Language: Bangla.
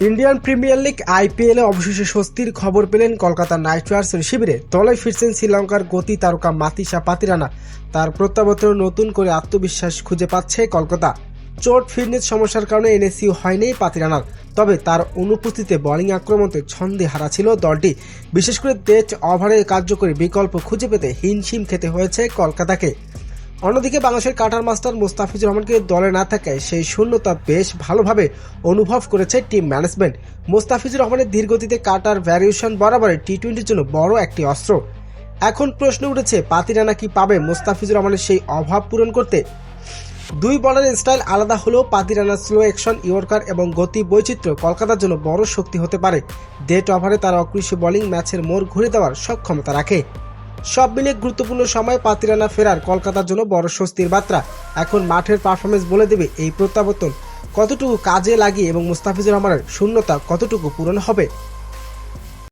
ইন্ডিয়ান প্রিমিয়ার লিগ আইপিএলে অবশেষে স্বস্তির খবর পেলেন কলকাতা নাইট রাইডার্সের শিবিরে। দলে ফিরছেন শ্রীলঙ্কার গতি তারকা মাতিসা পাতিরানা। তার প্রত্যাবর্তনে নতুন করে আত্মবিশ্বাস খুঁজে পাচ্ছে কলকাতা। চোট ফিটনেস সমস্যার কারণে এনএসইউ হয়নি পাতিরানার, তবে তার অনুপস্থিতিতে বোলিং আক্রমণে ছন্দে হারা ছিল দলটি। বিশেষ করে ডেথ ওভারে কার্যকরী বিকল্প খুঁজে পেতে হিমশিম খেতে হয়েছে কলকাতাকে। অন্যদিকে বাংলাদেশের কাটার মাস্টার মোস্তাফিজুর রহমানকে দলে না থাকায় সেই শূন্যতা বেশ ভালোভাবে অনুভব করেছে টিম ম্যানেজমেন্ট। মোস্তাফিজুর রহমানের ধীরগতিতে কাটার ভ্যারিয়েশন বরাবর টি-20-র জন্য বড় একটি অস্ত্র। এখন প্রশ্ন উঠেছে, পাতিরানা কি পাবে মোস্তাফিজুর রহমানের সেই অভাব পূরণ করতে? দুই বলারের স্টাইল আলাদা হলেও পাতিরানার স্লো অ্যাকশন, ইয়র্কার এবং গতি বৈচিত্র্য কলকাতার জন্য বড় শক্তি হতে পারে। ডেথ ওভারে তার অকৃষি বোলিং ম্যাচের মোড় ঘুরে দেওয়ার সক্ষমতা রাখে। সব মিলিয়ে গুরুত্বপূর্ণ সময় পাতিরানা ফেরার কলকাতার জন্য বড় স্বস্তির বার্তা। এখন মাঠের পারফরমেন্স বলে দেবে এই প্রত্যাবর্তন কতটুকু কাজে লাগে এবং মোস্তাফিজুর রহমানের শূন্যতা কতটুকু পূরণ হবে।